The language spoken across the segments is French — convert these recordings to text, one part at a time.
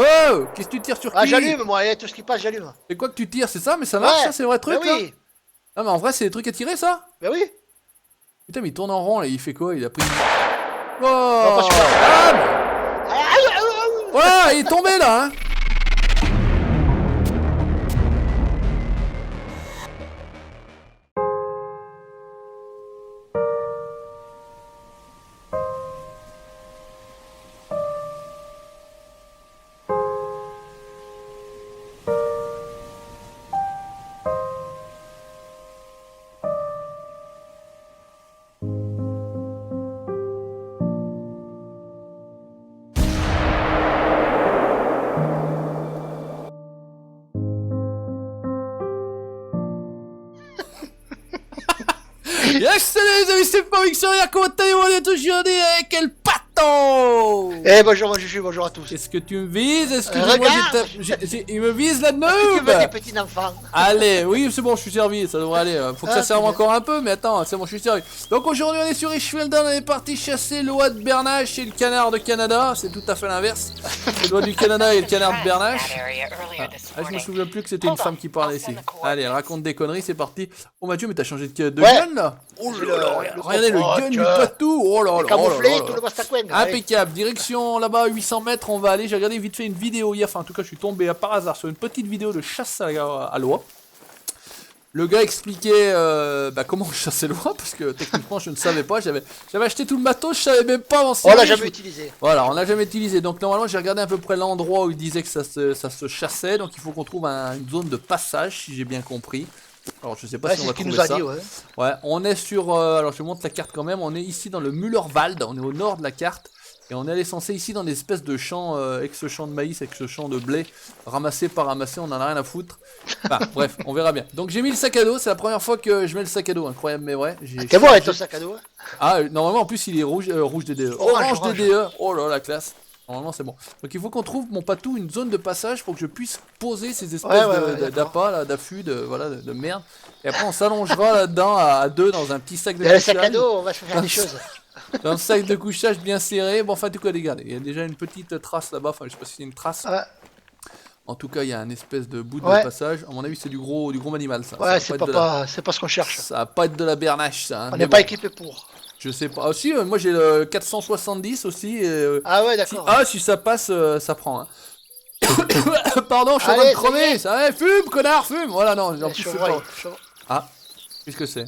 Oh, qu'est-ce que tu tires sur qui? Ah, j'allume moi, et tout ce qui passe, j'allume. C'est quoi que tu tires, c'est ça? Mais ça marche, Ouais. ça, c'est vrai truc Ben là? oui. Ah, mais en vrai, c'est des trucs à tirer, ça? Ben oui. Putain, mais il tourne en rond là, il fait quoi? Il a pris. Oh! Non, pas celui-là. Ah, mais- Ah, Voilà, il est tombé là, hein! Yes, salut les amis, c'est Fabrik sur la comment allez-vous? On est aujourd'hui avec El Pato! Eh, bonjour, moi Juju, bonjour à tous. Qu'est-ce que tu me vises? Excuse-moi, Regarde, il me vise la Tu veux des noob! petits enfants? Allez, oui, c'est bon, je suis servi, ça devrait aller. Faut que ça Ah, serve c'est encore un peu, mais attends, c'est bon, je suis servi. Donc aujourd'hui, on est sur Richfelden, on est parti chasser l'oie de Bernache et le canard de Canada. C'est tout à fait l'inverse. C'est l'oie du Canada et le canard de Bernache. Ah, je me souviens plus que c'était une femme qui parlait ici. Allez, elle raconte des conneries, c'est parti. Oh ma dieu, mais t'as changé de Ouais. gun là? Oh là là, regardez le gun du patou. Oh là là, oh là Camouflé, là tout là. le Bastacouin. Impeccable, direction là-bas 800 mètres, on va aller. J'ai regardé vite fait une vidéo hier, enfin en tout cas je suis tombé par hasard sur une petite vidéo de chasse à l'oie. Le gars expliquait comment on chassait l'oie, parce que techniquement je ne savais pas, j'avais acheté tout le matos, je savais même pas On l'a jamais utilisé. Voilà, on l'a jamais utilisé, donc normalement j'ai regardé à peu près l'endroit où il disait que ça se chassait, donc il faut qu'on trouve une zone de passage, si j'ai bien compris. Alors je sais pas Ouais, si c'est on ce va qu'il trouver nous a ça. dit, ouais. Ouais, on est sur, alors je montre la carte quand même, on est ici dans le Müllerwald, on est au nord de la carte, et on est allé censé ici dans des espèces de champs, ex-champs de maïs, ex-champs de blé, ramassé par ramasser, on en a rien à foutre. Enfin, bref, on verra bien. Donc j'ai mis le sac à dos, c'est la première fois que je mets le sac à dos, incroyable mais vrai. T'es bon avec ton sac à dos? Ah, normalement en plus il est rouge, rouge DDE, orange DDE, oh là la classe. Normalement c'est bon. Donc il faut qu'on trouve mon patou une zone de passage pour que je puisse poser ces espèces d'appâts là, d'affûts, de merde. Et après on s'allongera là-dedans à deux dans un petit sac de Le couchage. sac à dos, on va se faire des choses. Dans un sac de couchage bien serré. Bon enfin en tout cas regardez, il y a déjà une petite trace là-bas, enfin je sais pas si c'est une trace. Ouais. En tout cas il y a un espèce de bout de Ouais. passage. À mon avis c'est du gros animal ça. Ouais, Ça c'est va pas c'est pas ce qu'on cherche. Ça va pas être de la bernache ça. Hein. On Mais n'est bon, pas équipé pour. je sais pas. Ah si, moi j'ai le 470 aussi. Et, Ah ouais, si, d'accord. si ça passe, ça prend. Hein. Pardon, je suis en train Allez, de crever. Ça va, fume, connard, fume. Voilà, non, j'en plus Chevreuil. pas. Ah, qu'est-ce que c'est?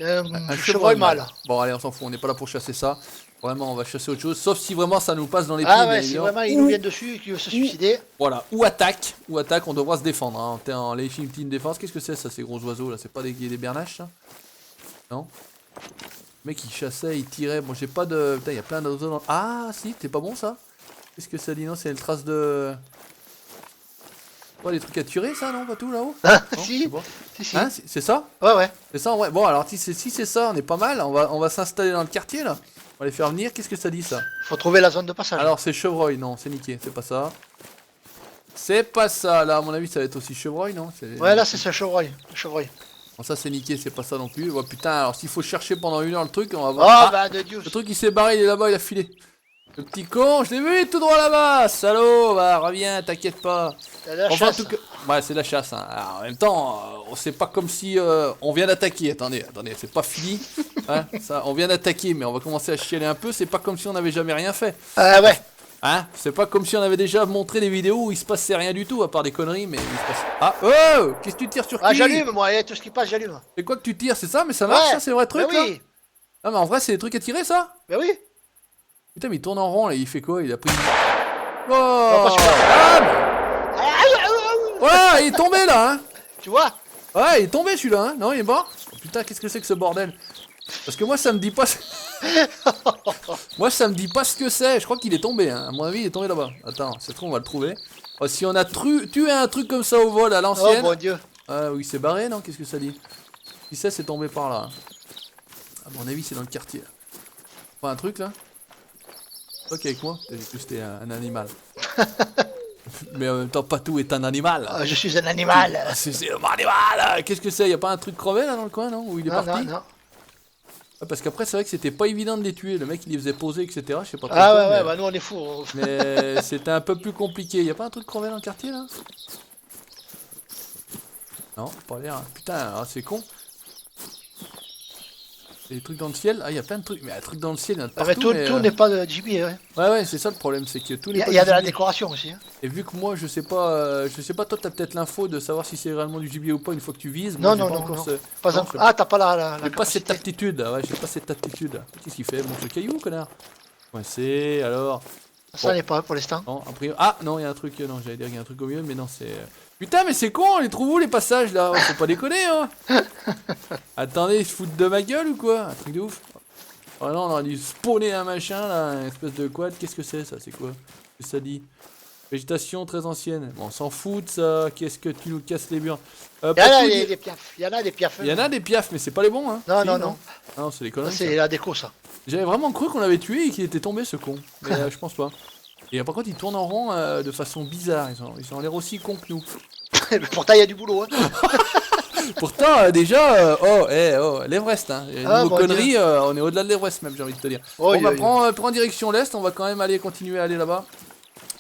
Un chevreuil mâle. Bon, allez, on s'en fout, on n'est pas là pour chasser ça. Vraiment, on va chasser autre chose. Sauf si vraiment ça nous passe dans les pieds. Ah ouais, mais si non. vraiment il nous vient dessus et qu'il veut se suicider. Voilà, ou attaque, on devra se défendre. Hein. En légitime défense, qu'est-ce que c'est ça, ces gros oiseaux là? C'est pas des bernaches ça? Non? Le mec il chassait, il tirait. Bon, j'ai pas de. Putain, il y a plein d'oiseaux dans. Ah, si, c'est pas bon ça? Qu'est-ce que ça dit? Non, c'est une trace de. Oh, des trucs à tirer ça, non? Pas tout là-haut? Ah, Non, si. je sais pas. Si. Hein, c'est ça? Ouais, ouais. C'est ça, ouais. Bon, alors si c'est ça, on est pas mal. On va s'installer dans le quartier là. On va les faire venir. Qu'est-ce que ça dit ça? Faut trouver la zone de passage. Alors, c'est chevreuil, non, c'est niqué, c'est pas ça. C'est pas ça, là, à mon avis, ça va être aussi chevreuil, non? Ouais, là c'est ce chevreuil. Le chevreuil. Bon, ça c'est niqué, c'est pas ça non plus. Oh putain, alors s'il faut chercher pendant 1 heure le truc, on va voir. Oh bah de Dieu. Le truc il s'est barré, il est là-bas, il a filé. Le petit con, je l'ai vu, il est tout droit là-bas, salaud, bah reviens, t'inquiète pas. C'est la Enfin, en chasse. tout cas, ouais, c'est la chasse. Hein. Alors, en même temps, c'est pas comme si on vient d'attaquer. Attendez, c'est pas fini. Hein, ça, on vient d'attaquer, mais on va commencer à chialer un peu. C'est pas comme si on n'avait jamais rien fait. Ah ouais. Hein, c'est pas comme si on avait déjà montré des vidéos où il se passait rien du tout, à part des conneries, mais il se passe. Ah, oh, qu'est-ce que tu tires sur qui? Ah j'allume moi, et tout ce qui passe j'allume. C'est quoi que tu tires, c'est ça? Mais ça marche, Ouais. ça, c'est vrai truc Ben là? oui. Ah, mais en vrai, c'est des trucs à tirer, ça? Ben oui. Putain, mais il tourne en rond là, il fait quoi? Il a pris. Oh! pas celui-là. Ah, mais- Ah, Ouais, il est tombé là, hein? tu vois? Ouais, il est tombé celui-là, hein? Non, il est mort? Oh, putain, qu'est-ce que c'est que ce bordel? Parce que moi, ça me dit pas. Moi, ça me dit pas ce que c'est. Je crois qu'il est tombé, hein. À mon avis, il est tombé là-bas. Attends, c'est trop, on va le trouver. Oh, si on a tué un truc comme ça au vol à Oh l'ancienne. mon Dieu. Ah oui, c'est barré, non? Qu'est-ce que ça dit? Si c'est tombé par là. À mon avis, c'est dans le quartier. Pas un truc là? Ok, avec moi? J'ai cru que c'était un animal. Mais en même temps, Patou est un animal. Ah, je suis un animal. Ah, c'est un animal. Qu'est-ce que c'est? Y'a pas un truc crevé là dans le coin, non? Où il est Non, parti? non, non. Ouais, parce qu'après, c'est vrai que c'était pas évident de les tuer. Le mec, il les faisait poser, etc. Je sais pas trop. Ah quoi, ouais, mais... ouais, bah nous on est fous. mais c'était un peu plus compliqué. Y a pas un truc crevé dans le quartier là? Non, pas l'air. Putain, ah, c'est con. Il y a des trucs dans le ciel. Ah, il y a plein de trucs. Mais un truc dans le ciel, il y en a de Ah, mais partout. tout n'est pas de gibier. Ouais. Ouais, c'est ça le problème. C'est que tout Il n'est pas y a du de la gibier. décoration aussi. Hein. Et vu que moi, je sais pas, toi, t'as peut-être l'info de savoir si c'est réellement du gibier ou pas une fois que tu vises. Moi, Non, j'ai non, pas non, encore non. ce- Pas non, encore. Ah, t'as pas la j'ai pas cette capacité. aptitude. Ouais, j'ai pas cette aptitude. Qu'est-ce qu'il fait? Bon, ce caillou, connard. Ouais, c'est alors. Ça n'est pas pour l'instant. Non, après... Ah non, il y a un truc. Non, j'allais dire qu'il y a un truc au milieu, mais non, c'est. Putain, mais c'est con, on les trouve où les passages là? Faut pas déconner, hein. Attendez, ils se foutent de ma gueule ou quoi? Un truc de ouf. Oh non, on aurait dû spawner un machin là, une espèce de quad. Qu'est-ce que c'est ça? C'est quoi? Qu'est-ce que ça dit? Végétation très ancienne. Bon, on s'en fout de ça. Qu'est-ce que tu nous casses les murs? Il y en a des piafs. Il y en a des piafs. Il y en a des piafs, mais c'est pas les bons, hein. Non, Si, non, non. Non, c'est des Ça, conneries. c'est la déco, ça. J'avais vraiment cru qu'on l'avait tué et qu'il était tombé ce con. Mais je pense pas. Et par contre, ils tournent en rond de façon bizarre. Ils ont l'air aussi cons que nous. Mais pourtant, il y a du boulot. Hein. Pourtant, déjà, l'Everest. Hein. Ah, Niveau bon conneries, on est au-delà de l'Everest même, j'ai envie de te dire. Oh, On va prendre direction l'Est, on va quand même continuer à aller là-bas.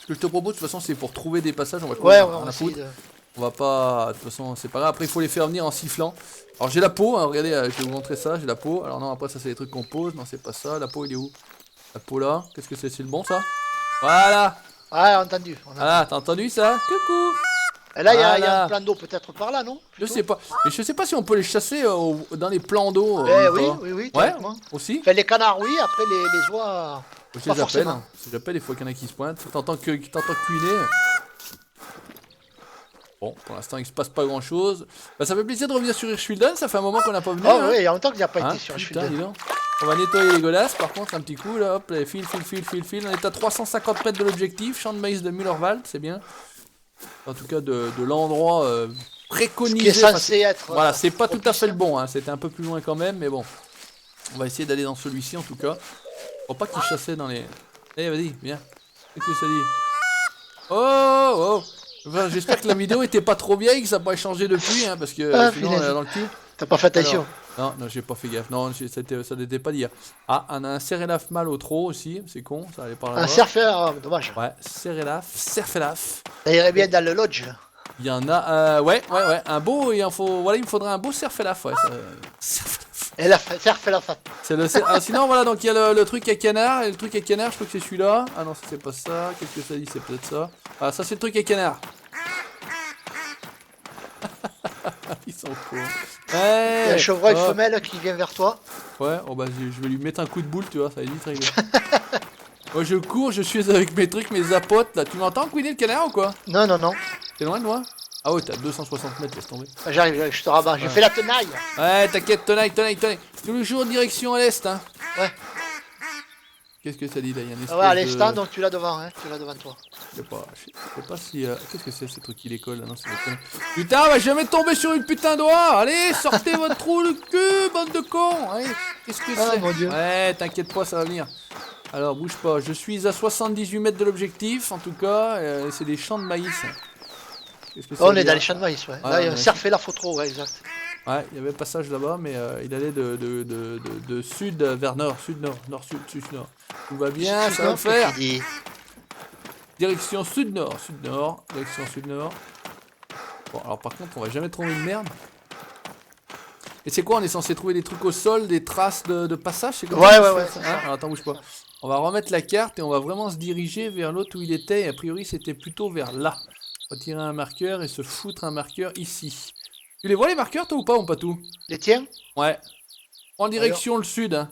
Ce que je te propose, de toute façon, c'est pour trouver des passages. On va Ouais, courir, on rien va à essayer foutre. de... On va pas. De toute façon, c'est pas grave. Après, il faut les faire venir en sifflant. Alors, j'ai la peau, hein, regardez, je vais vous montrer ça. J'ai la peau. Alors, non, après, ça, c'est des trucs qu'on pose. Non, c'est pas ça. La peau, il est où? La peau là. Qu'est-ce que c'est? C'est le bon, ça? Voilà! Ah, entendu. Ah, t'as entendu ça? Coucou! Et là, il y a Voilà. un plan d'eau peut-être par là, non? Je sais pas. Mais je sais pas si on peut les chasser dans les plans d'eau. Eh ou oui, pas. oui, oui, Ouais, théoriquement. aussi. Enfin, les canards, oui, après les oies... Je Pas les appelle. forcément. Hein. Si j'appelle, il faut qu'il y en a qui se pointent. T'entends cuiner. Bon, pour l'instant, il se passe pas grand chose. Bah, ça fait plaisir de revenir sur Hirschfilden. Ça fait un moment qu'on n'a pas venu. Oh hein. oui, il y a longtemps qu'il n'y a pas Hein, été sur le putain, chute. dis donc. On va nettoyer les godasses, par contre, un petit coup là, hop, là, fil. On est à 350 mètres de l'objectif, champ de maïs de Müllerwald, c'est bien. En tout cas, de l'endroit préconisé. Qui est censé être... Voilà, c'est pas tout à propice. fait le bon, hein. C'était un peu plus loin quand même, mais bon. On va essayer d'aller dans celui-ci en tout cas. Faut pas qu'il chassait dans les. Allez, vas-y, viens. Qu'est-ce que ça dit? Oh. Enfin, j'espère que la vidéo était pas trop vieille, que ça n'a pas changé depuis, hein, parce que Ah, sinon on punaise. est dans le cul. T'as pas fait attention. Alors, non, j'ai pas fait gaffe. Non, ça n'était pas d'hier. Ah, on a un Serelaf mâle au trot aussi, c'est con, ça allait par là. Un surfeur, dommage. Ouais, Serelaf. Ça irait bien dans le lodge, là. Il y en a, ouais, un beau, il me faudrait un beau Serfelaf, ouais. Serfelaf. Et la surf la fin. C'est ah, sinon, voilà, donc il y a le truc à canard, et le truc à canard, je crois que c'est celui-là. Ah non, ça c'est pas ça, qu'est-ce que ça dit, c'est peut-être ça. Ah, ça c'est le truc à canard. Ils sont cons. Il y a un chevreuil oh. femelle qui vient vers toi. Ouais, oh bah je vais lui mettre un coup de boule, tu vois, ça va vite régler. Moi je cours, je suis avec mes trucs, mes apotes là. Tu m'entends couiner le canard ou quoi? Non, non, non. T'es loin de moi? Ah ouais, t'as 260 mètres, laisse tomber. Ah, j'arrive, je te rabats. Je fais la tenaille. Ouais, t'inquiète, tenaille. Tous les jours direction à l'est, hein. Ouais. Qu'est-ce que ça dit là? Il y a une espèce Ah ouais, à de- l'instant, donc tu l'as devant, hein. Tu l'as devant toi. Je sais pas si. Qu'est-ce que c'est ces trucs qui décollent là? Non, c'est des conneries. Putain, on va jamais tomber sur une putain d'oie! Allez, sortez votre trou le cul, bande de cons! Allez, qu'est-ce que Ah, c'est? mon Dieu. Ouais, t'inquiète pas, ça va venir. Alors, bouge pas, je suis à 78 mètres de l'objectif, en tout cas, c'est des champs de maïs. Qu'est-ce que ça On veut est dire? dans les champs de maïs, ouais. Ouais, Là, il y a on un est- surf et la photo, ouais, exact. Ouais, il y avait un passage là-bas, mais il allait de sud vers nord, sud-nord, nord-sud, sud-nord. Tout va bien, ça va le faire. Dit. Direction sud-nord, direction sud-nord. Bon, alors par contre, on va jamais trouver une merde. Et c'est quoi, on est censé trouver des trucs au sol, des traces de passage, c'est comme Ouais, ça ouais, que ouais, ça c'est hein ça. Alors, attends, bouge pas. On va remettre la carte et on va vraiment se diriger vers l'autre où il était. Et a priori, c'était plutôt vers là. On va tirer un marqueur et se foutre un marqueur ici. Tu les vois les marqueurs, toi, ou pas, mon patou? Les tiens? Ouais. En direction le sud. Hein.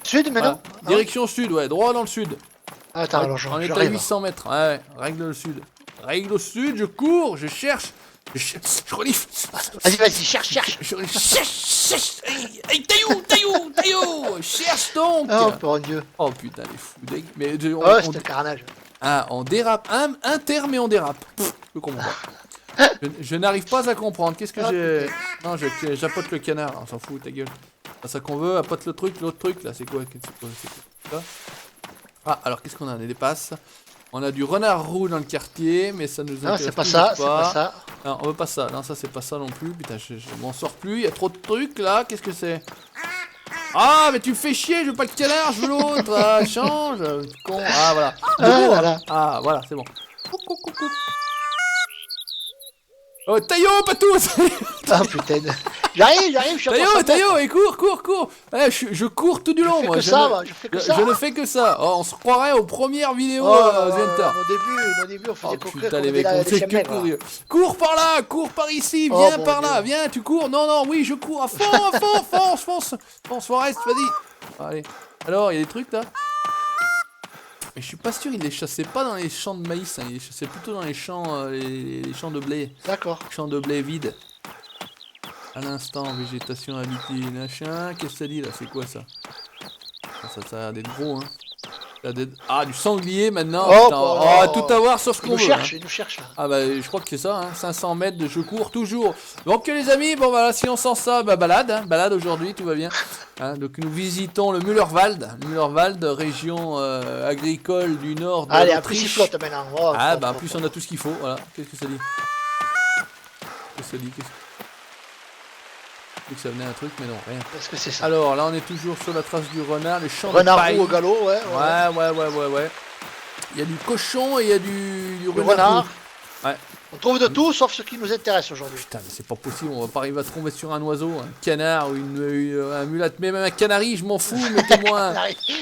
Sud maintenant? Voilà. Direction sud, ouais, droit dans le sud. Ah, attends, alors On est à j'arrive. 800 mètres. Ouais, règle le sud. Règle au sud, je cours, je cherche. Je renifle. Vas-y, cherche. Cherche. Hey, taillou. Cherche donc. Oh, mon Dieu. Oh putain, les fous. Mais Oh, c'est un carnage. on dérape. Un terme et on dérape. Je comprends pas. Je n'arrive pas à comprendre. Qu'est-ce que Ah, j'ai... Non, j'appote le canard. On s'en fout, ta gueule. C'est ça qu'on veut. Appote le truc, l'autre truc. Là, c'est quoi ça? Ah, alors qu'est-ce qu'on a? On a des passes. On a du renard roux dans le quartier, mais ça nous Non, intéresse c'est pas toujours ça, c'est pas ça. Non, on veut pas ça. Non, ça c'est pas ça non plus. Putain, je m'en sors plus. Il y a trop de trucs là. Qu'est-ce que c'est? Ah, mais tu me fais chier, je veux pas le canard, je veux l'autre. Ah, change, con. Ah, voilà. Voilà. Ah, voilà, c'est bon. Oh, Taillot, pas tous. Ah putain. J'arrive, je suis à 300 mètres. Taillot, et cours. Eh, je cours tout du long, moi. Je fais que ça. Je ne fais que ça. Oh, on se croirait aux premières vidéos Zenta. Au début, on faisait courir Putain, comme les mecs, on fait que courir. Cours par là, cours par ici, viens par là, viens, tu cours. Non, oui, je cours à fond, fonce, Forest, vas-y. Allez. Alors, il y a des trucs là. Mais je suis pas sûr, il les chassait pas dans les champs de maïs, hein. Il les chassait plutôt dans les champs, les champs de blé. D'accord. Champs de blé vides. À l'instant, végétation habitée, machin. Qu'est-ce que ça dit là? C'est quoi ça? Ça a l'air d'être gros, hein. Ah, du sanglier maintenant. Tout avoir sauf ce qu'on veut. Il nous cherche. Ah bah je crois que c'est ça, hein. 500 mètres de je cours toujours. Donc les amis, bon voilà, si on sent ça, bah balade, hein. Balade aujourd'hui, tout va bien. Hein, donc nous visitons le Müllerwald, région agricole du nord de Allez, l'Autriche. après il flotte maintenant. Oh, Ah bah en plus on a tout ce qu'il faut, voilà. Qu'est-ce que ça dit? Qu'est-ce que ça dit? Que ça venait un truc, mais non, rien. Est-ce que c'est ça? Alors là on est toujours sur la trace du renard, les champs de paille. Renard roux au galop, ouais. Ouais. Il y a du cochon et il y a du renard. Ouais. On trouve de tout sauf ce qui nous intéresse aujourd'hui. Putain, mais c'est pas possible, on va pas arriver à tomber sur un oiseau, un canard ou un mulâtre, mais même un canari, je m'en fous, mettez-moi un...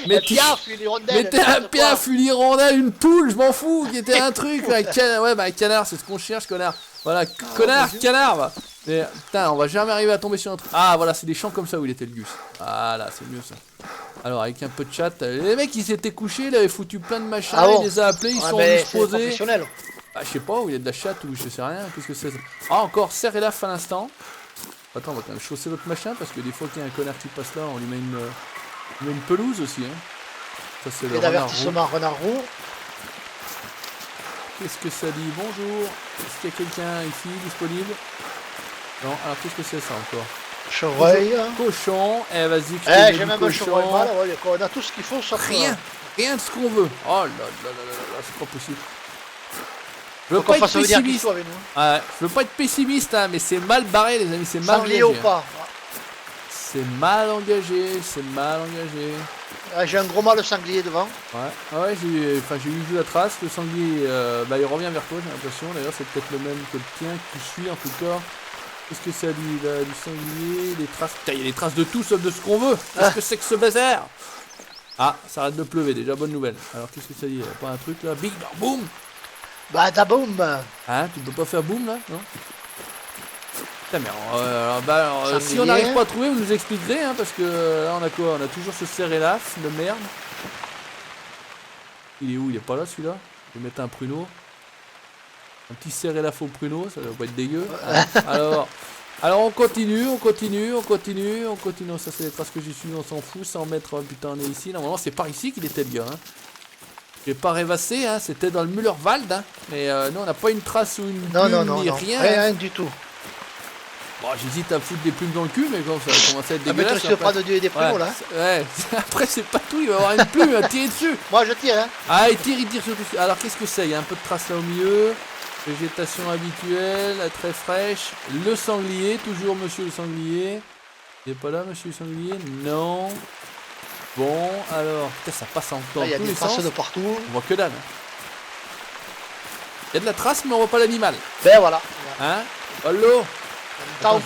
Mettez un piaf, une hirondelle, une poule, je m'en fous, qui était un truc, un canard, ouais, bah un canard, c'est ce qu'on cherche, connard. Voilà, canard, va. Mais putain, on va jamais arriver à tomber sur un truc. Ah voilà, c'est des champs comme ça où il était le gus. Voilà, c'est mieux ça. Alors avec un peu de chat, les mecs ils s'étaient couchés, ils avaient foutu plein de machins, il les a appelés, ils sont venus se poser. Ah je sais pas, où il y a de la chatte ou je sais rien, qu'est-ce que c'est ça? Ah encore Serrelaf à l'instant. Attends, on va quand même chausser l'autre machin parce que des fois qu'il y a un connard qui passe là, on lui met une pelouse aussi. Hein. Ça c'est le renard roux. Qu'est-ce que ça dit? Bonjour. Est-ce qu'il y a quelqu'un ici disponible? Non, alors qu'est-ce que c'est ça encore? Chevreuil. Cochon, vas-y. J'ai même un chevreuil mâle, on a tout ce qu'il faut sauf rien de ce qu'on veut. Oh là, c'est pas possible. Je veux pas être pessimiste. Je veux pas être pessimiste, hein, mais c'est mal barré, les amis, c'est mal engagé. Ou pas. C'est mal engagé, J'ai un gros mâle sanglier devant. Ouais, j'ai eu la trace, le sanglier, il revient vers toi, j'ai l'impression. D'ailleurs, c'est peut-être le même que le tien que tu suis en tout cas. Qu'est-ce que ça dit là? Du sanglier, des traces. Putain, il y a des traces de tout sauf de ce qu'on veut. Qu'est-ce que c'est que ce bazar? Ah, ça arrête de pleuver, déjà bonne nouvelle. Alors qu'est-ce que ça dit? Pas un truc là? Big boom. Bah da boum. Hein, tu peux pas faire boum là? Non? Putain, mais si on n'arrive pas à trouver, vous nous expliquerez, hein, parce que là on a quoi? On a toujours ce Serrelaf de merde. Il est où? Il est pas là celui-là? Je vais mettre un pruneau. Un petit Serrelaf au pruneau, ça doit pas être dégueu. Alors on continue. Ça c'est les traces que j'ai suivies, on s'en fout. 100 mètres, putain on est ici. Normalement c'est par ici qu'il était le gars. Hein. J'ai pas rêvassé, hein. C'était dans le Müllerwald. Hein. Mais nous on n'a pas une trace ou une plume ni rien. Rien du tout. Bon, j'hésite à foutre des plumes dans le cul, mais quand ça commence à être dégueulasse. Mais tu veux pas de Dieu et des pruneaux là. Ouais, après c'est pas tout, il va y avoir une plume à tirer dessus. Moi je tire, hein. Ah, il tire surtout. Alors qu'est-ce que c'est? Il y a un peu de trace là au milieu. Végétation habituelle, très fraîche. Le sanglier, toujours monsieur le sanglier. Il est pas là, monsieur le sanglier? Non. Bon, alors, putain, ça passe en temps. Il y a des traces de partout. On voit que dalle. Il y a de la trace, mais on voit pas l'animal. Ben voilà. Hein? Allô? Attends,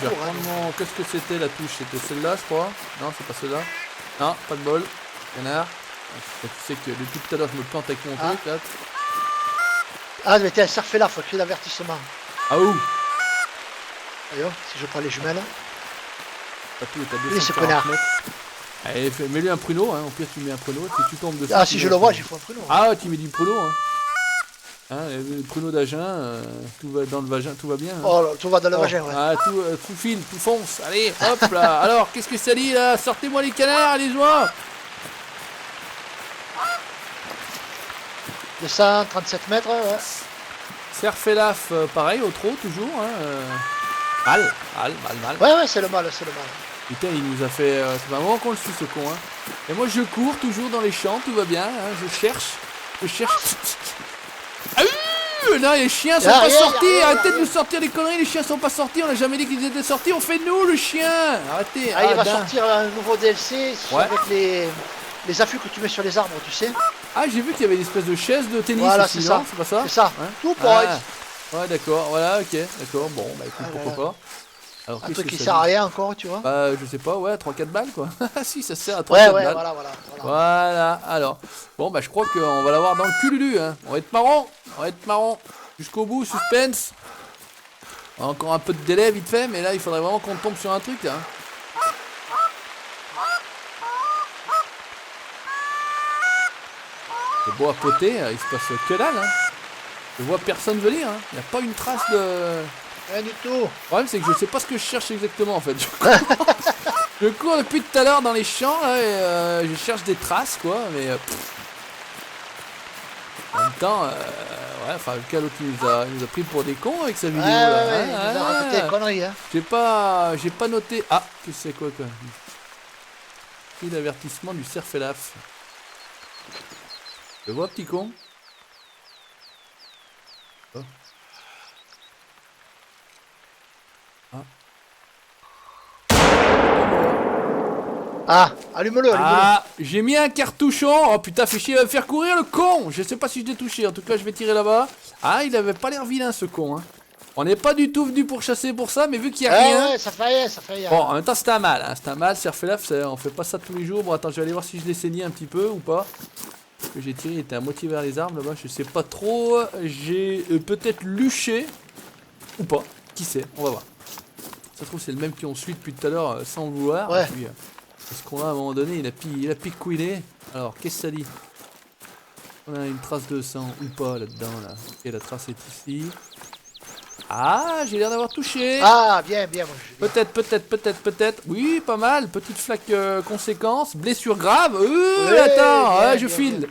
qu'est-ce que c'était la touche? C'était celle-là, je crois. Non, c'est pas celle-là. Non, pas de bol. Canard. Tu sais que depuis tout à l'heure, je me plante avec mon truc là. Ah, mais t'es un Serrelaf, faut créer d'avertissement. Ah où? Allez, si je prends les jumelles. T'as tout, t'as 240 mètres. Allez, mets-lui un pruneau, hein. Au pire, tu mets un pruneau. Si tu tombes dessus. Ah, si je le vois, j'ai fait un pruneau. Ah, tu mets du pruneau, hein. Le pruneau d'Agen, tout va dans le vagin, tout va bien. Hein. Oh, tout va dans le vagin, ouais. Ah, tout file, tout fonce. Allez, hop là. Alors, qu'est-ce que ça dit là? Sortez-moi les canards, allez-moi. 237 mètres, ouais. Serrelaf, pareil, au trot, toujours. Hein, mal. Ouais, c'est le mal. Putain, il nous a fait. C'est pas un moment qu'on le suit, ce con. Hein. Et moi, je cours toujours dans les champs, tout va bien. Hein, je cherche. Ah oui, Non, les chiens sont pas sortis. Arrêtez de nous sortir des conneries. Les chiens sont pas sortis. On a jamais dit qu'ils étaient sortis. On fait nous le chien. Arrêtez. Ah, il va sortir un nouveau DLC Ouais. avec les affûts que tu mets sur les arbres, tu sais. Ah, j'ai vu qu'il y avait une espèce de chaise de tennis Voilà, aussi, c'est non ça. C'est pas ça? C'est ça. Hein Tout point. Ouais, d'accord. Voilà, ok. D'accord. Bon, bah écoute, pourquoi pas. Alors, Un qu'est-ce truc que qui ça sert à dit? rien encore, tu vois. Bah, je sais pas, ouais, 3-4 balles quoi. Si, ça sert à 3-4 Ouais, balles. voilà. Voilà, alors. Bon, bah, je crois qu'on va l'avoir dans le cululu, hein. On va être marrant. Jusqu'au bout, suspense. Encore un peu de délai vite fait, mais là, il faudrait vraiment qu'on tombe sur un truc là. C'est beau à poter, il se passe que dalle, hein. Je vois personne venir, hein. Il n'y a pas une trace de. Rien du tout. Le problème, c'est que je sais pas ce que je cherche exactement en fait. Je cours depuis tout à l'heure dans les champs là, et je cherche des traces quoi, mais. En même temps, ouais, enfin, le cas l'autre il nous a pris pour des cons avec sa vidéo là. Ouais, il nous a raconté des conneries, hein. J'ai pas noté. Ah, qu'est-ce que c'est quoi Pris l'avertissement du cerf et laf. Je vois, petit con. Oh. Ah, allume-le. Ah, j'ai mis un cartouchon. Oh putain, fait chier, il va me faire courir le con. Je sais pas si je l'ai touché. En tout cas, je vais tirer là-bas. Ah, il avait pas l'air vilain ce con. Hein. On n'est pas du tout venu pour chasser pour ça, mais vu qu'il y a rien. Ouais, ça fait rien. Bon, en même temps, c'était un mal. Hein. C'était un mal. Cerf-et-laf, on fait pas ça tous les jours. Bon, attends, je vais aller voir si je l'ai saigné un petit peu ou pas. Ce que j'ai tiré, il était à moitié vers les arbres là-bas. Je sais pas trop. J'ai peut-être luché ou pas. Qui sait? On va voir. Ça se trouve, c'est le même qui on suit depuis tout à l'heure sans le vouloir. Ouais. Puis, parce qu'on a à un moment donné, il a picouiné. Alors, qu'est-ce que ça dit? On a une trace de sang ou pas là-dedans là. Ok, la trace est ici. Ah, j'ai l'air d'avoir touché. Ah, bien, moi. Peut-être. Oui, pas mal. Petite flaque conséquence. Blessure grave. Ouais, attends, bien, je bien, file. bien.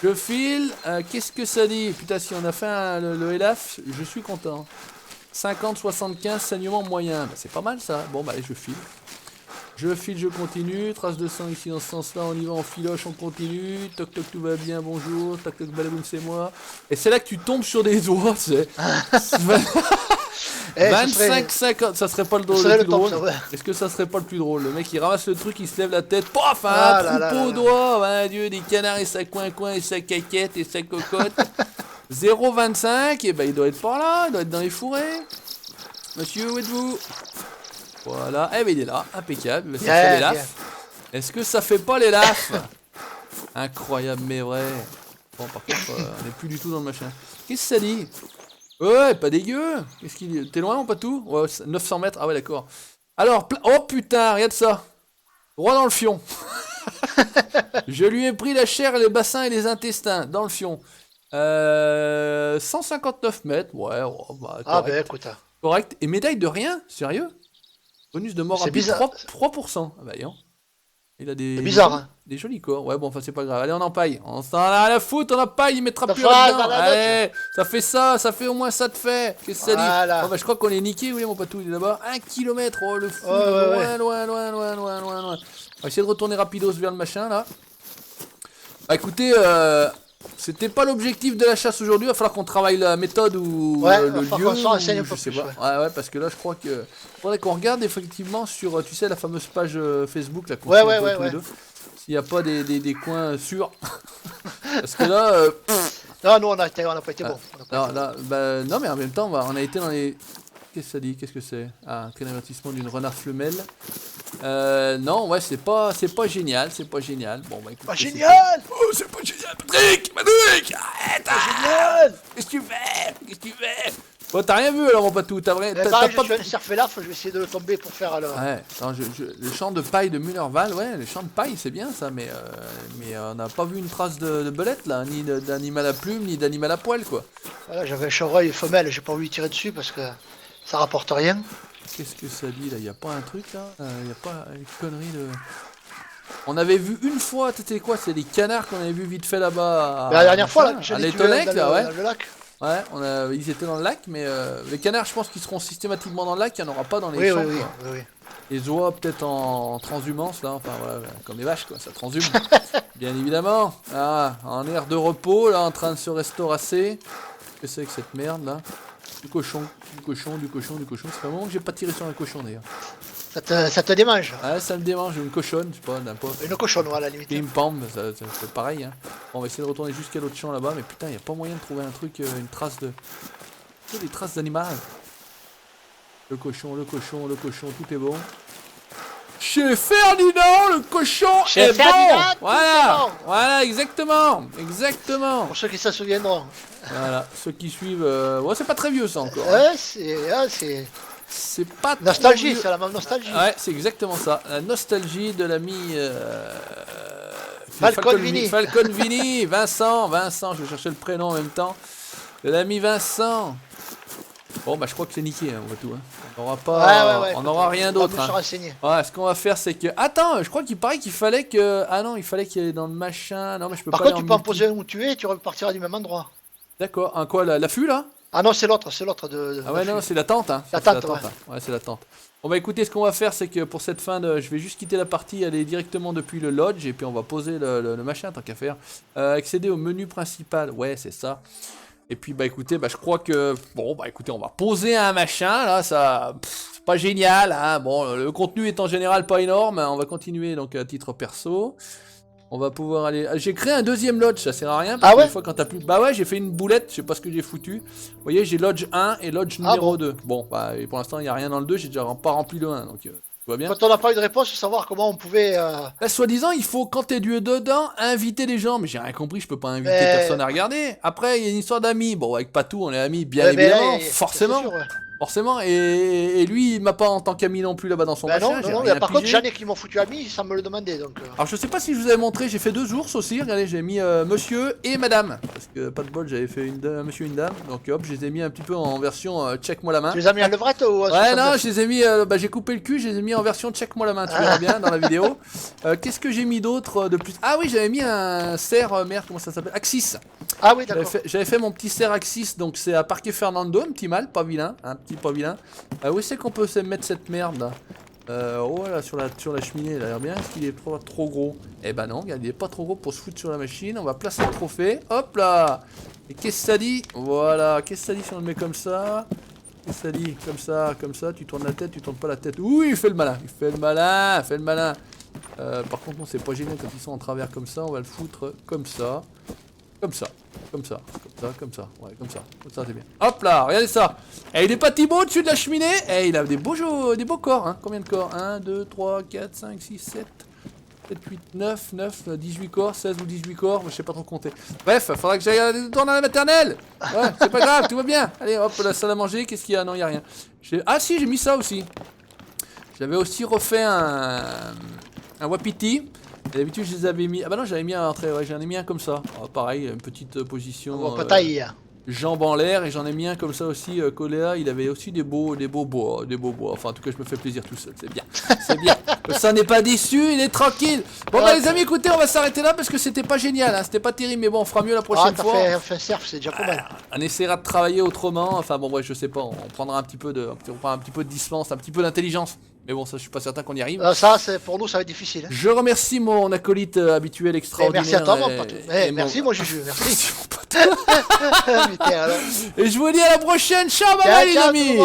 Je file. Qu'est-ce que ça dit? Putain, si on a fait le Elaf, je suis content. 50-75, saignement moyen. Bah, c'est pas mal ça. Bon, bah, allez, je file. Je continue. Trace de sang ici dans ce sens-là. On y va, on filoche, on continue. Toc toc, tout va bien, bonjour. Toc toc, balaboum, c'est moi. Et c'est là que tu tombes sur des doigts, c'est. 25-50, ça serait pas le plus drôle. Ouais. Est-ce que ça serait pas le plus drôle? Le mec il ramasse le truc, il se lève la tête, paf, un troupeau au doigt, ouais, Dieu, des canards et sa coin-coin et sa caquette et sa cocotte. 0,25, et ben il doit être par là, il doit être dans les fourrés. Monsieur, où êtes-vous? Voilà, eh ben il est là, impeccable, ça fait les lafs. Est-ce que ça fait pas les lafs? Incroyable mais vrai. Bon par contre, on n'est plus du tout dans le machin. Qu'est-ce que ça dit? Ouais, pas dégueu. Qu'est-ce qu'il dit? T'es loin mon patou? Ouais, 900 mètres, ah ouais d'accord. Alors, oh putain, regarde ça. Droit dans le fion. Je lui ai pris la chair, les bassins et les intestins dans le fion. 159 mètres, ouais, oh, bah, correct. Ah ben écoute. Correct. Et médaille de rien? Sérieux? Bonus de mort C'est rapide, bizarre. 3%. Ah bah non. Il a des, C'est bizarre, hein. des jolis corps. Ouais, bon, enfin, c'est pas grave. Allez, on empaille. On s'en a rien à foutre, on empaille, il mettra Ça plus fera, là-dedans. voilà, Allez, ça fait ça fait au moins ça de fait. Qu'est-ce que ça dit? Voilà. Bon, bah, je crois qu'on est niqué, oui, mon patou, il est là-bas. 1 kilomètre, oh le fou. Ouais. Loin. On va essayer de retourner rapidos vers le machin, là. Bah, écoutez, c'était pas l'objectif de la chasse aujourd'hui. Il va falloir qu'on travaille la méthode ou le lieu. Qu'on s'en renseigne un Je peu sais plus, pas. Ouais, parce que là, je crois que faudrait qu'on regarde effectivement sur, tu sais, la fameuse page Facebook là. Ouais. tous les deux. S'il n'y a pas des coins sûrs. Parce que là. Non, nous on n'a pas été bon. Non, mais en même temps, on a été dans les. Qu'est-ce que ça dit? Qu'est-ce que c'est? Ah, un avertissement d'une renard femelle. Non, ouais, c'est pas génial. Bon, bah écoute. Pas génial! Oh, c'est pas génial, Patrick! Arrête! Génial! Qu'est-ce que tu fais? Bon, t'as rien vu alors, mon patou? T'as Pareil, je suis allé surfer là, je vais essayer de le tomber pour faire alors. Ouais, attends, le champ de paille de Mullerval, ouais, le champ de paille c'est bien ça, mais on n'a pas vu une trace de belette là, ni d'animal à plumes, ni d'animal à poil quoi. Voilà, j'avais un chevreuil femelle, j'ai pas voulu tirer dessus parce que ça rapporte rien. Qu'est-ce que ça dit là? Y a pas un truc là? Y a pas une connerie de. On avait vu une fois, c'était quoi? C'est des canards qu'on avait vu vite fait là-bas. La dernière fois, là, à l'Étonec là, ouais. dans le lac. Ouais, ils étaient dans le lac, mais les canards, je pense qu'ils seront systématiquement dans le lac, il n'y en aura pas dans les champs. Oui. Les oies peut-être en transhumance là, enfin voilà, comme les vaches quoi, ça transhume. Bien évidemment. Ah, en air de repos là, en train de se restauracer. que c'est que cette merde là? Du cochon, du cochon, du cochon, du cochon. Ça fait un moment que j'ai pas tiré sur un cochon d'ailleurs. Ça te démange. Ouais, ça me démange, une cochonne, je sais pas, n'importe. Une cochonne, à la limite. Pim pam, c'est pareil. Hein. Bon, on va essayer de retourner jusqu'à l'autre champ là-bas, mais putain, y a pas moyen de trouver un truc, une trace de. Des traces d'animal. Le cochon, le cochon, le cochon, tout est bon. Chez Ferdinand, le cochon Chez est Ferdinand, bon. tout Voilà, est bon. voilà, exactement, exactement. Pour ceux qui s'en souviendront. Voilà, ceux qui suivent. Ouais, c'est pas très vieux ça encore. Hein. Ouais, c'est. C'est pas trop Nostalgie, vieux. c'est la même nostalgie. Ouais, c'est exactement ça. La nostalgie de l'ami. Falconvini. Falconvini, Vincent, je cherchais le prénom en même temps. De l'ami Vincent. Bon, bah, je crois que c'est niqué, hein, on voit tout. Hein. On n'aura pas. Ouais, on n'aura rien d'autre. On Hein. se renseigner. Ouais, ce qu'on va faire, c'est que. Attends, je crois qu'il paraît qu'il fallait que. Ah non, il fallait qu'il y ait dans le machin. Non, mais je peux Par pas. contre, tu aller peux en multi. poser un où tu es et tu repartiras du même endroit. D'accord. Un quoi, l'affût là? Ah non, c'est l'autre de. Ah ouais, non, c'est la tente. Hein. La C'est tente, ouais. Hein. Ouais, c'est la tente. Bon, bah écoutez, ce qu'on va faire, c'est que pour cette fin de. Je vais juste quitter la partie, aller directement depuis le lodge, et puis on va poser le machin, tant qu'à faire. Accéder au menu principal. Ouais, c'est ça. Et puis, bah écoutez, bah je crois que. Bon, bah écoutez, on va poser un machin, là, ça. C'est pas génial, hein. Bon, le contenu est en général pas énorme. Hein. On va continuer, donc, à titre perso. On va pouvoir aller. J'ai créé un deuxième lodge, ça sert à rien. Parce Ah que ouais des fois, quand t'as plus. Bah ouais, j'ai fait une boulette, je sais pas ce que j'ai foutu. Vous voyez, j'ai lodge 1 et lodge numéro 2. Bon, bah, et pour l'instant, il n'y a rien dans le 2, j'ai déjà pas rempli le 1, donc tout va bien. Quand on n'a pas eu de réponse, savoir comment on pouvait. Là, soi-disant, il faut, quand t'es Dieu dedans, inviter les gens. Mais j'ai rien compris, je peux pas inviter Mais- personne à regarder. Après, il y a une histoire d'amis. Bon, avec Patou, on est amis, bien Ouais, mais là, évidemment, c'est forcément. sûr, ouais. Forcément, et lui, il m'a pas en tant qu'ami non plus là-bas dans son Ben machin. non, j'ai non, rien mais par contre, pigé. j'en ai qui m'ont foutu ami sans me le demander donc. Alors je sais pas si je vous avais montré, j'ai fait 2 ours aussi, regardez j'ai mis monsieur et madame, parce que pas de bol j'avais fait un monsieur et une dame, donc hop je les ai mis un petit peu en version check-moi la main. Tu les as mis en levrette ou Ouais non je les ai mis, bah, j'ai coupé le cul, je les ai mis en version check-moi la main, tu verras bien dans la vidéo. Qu'est-ce que j'ai mis d'autre de plus? Ah oui j'avais mis un cerf, merde comment ça s'appelle? Axis. Ah oui, d'accord. J'avais fait mon petit cerf Axis, donc c'est à Parque Fernando, un petit mâle, pas vilain, un petit pas vilain. Où c'est qu'on peut se mettre cette merde là? Oh là sur la cheminée, il a l'air bien, est-ce qu'il est trop gros? Eh ben non, regarde, il est pas trop gros pour se foutre sur la machine, on va placer le trophée, hop là! Et qu'est-ce que ça dit? Voilà, qu'est-ce que ça dit si on le met comme ça? Qu'est-ce que ça dit? Comme ça, tu tournes la tête, tu tournes pas la tête. Oui, il fait le malin, il fait le malin. Par contre, non, c'est pas génial quand ils sont en travers comme ça, on va le foutre comme ça. Comme ça, comme ça, comme ça, ouais, comme ça c'est bien. Hop là, regardez ça. Et il est pas Thibaut au-dessus de la cheminée. Et il a des beaux corps, hein. Combien de corps? 1, 2, 3, 4, 5, 6, 7, 8, 9, 18 corps, 16 ou 18 corps, je sais pas trop compter. Bref, faudra que j'aille tourner à la maternelle. Ouais, c'est pas grave, tout va bien. Allez, hop, la salle à manger, qu'est-ce qu'il y a? Non, il y a rien. Ah si, j'ai mis ça aussi. J'avais aussi refait un wapiti. D'habitude je les avais mis. Ah bah non j'avais mis un entrée, ouais, j'en ai mis un comme ça. Ah, pareil, une petite position. Taille. Jambes en l'air et j'en ai mis un comme ça aussi collé là. Il avait aussi des beaux bois. Enfin en tout cas je me fais plaisir tout seul, c'est bien. C'est bien. Ça n'est pas déçu, il est tranquille. Bon bah les amis écoutez on va s'arrêter là parce que c'était pas génial, hein. C'était pas terrible mais bon on fera mieux la prochaine fois. T'as fait un surf, c'est déjà pas mal. On essaiera de travailler autrement. Enfin bon ouais je sais pas, on prendra un petit peu de distance, un petit peu d'intelligence. Mais bon, ça, je suis pas certain qu'on y arrive. Ça, pour nous, ça va être difficile. Hein. Je remercie mon acolyte habituel extraordinaire. Merci à toi, mon pote. Merci, mon Juju. Merci. Et je vous dis à la prochaine. Ciao, bye, les amis.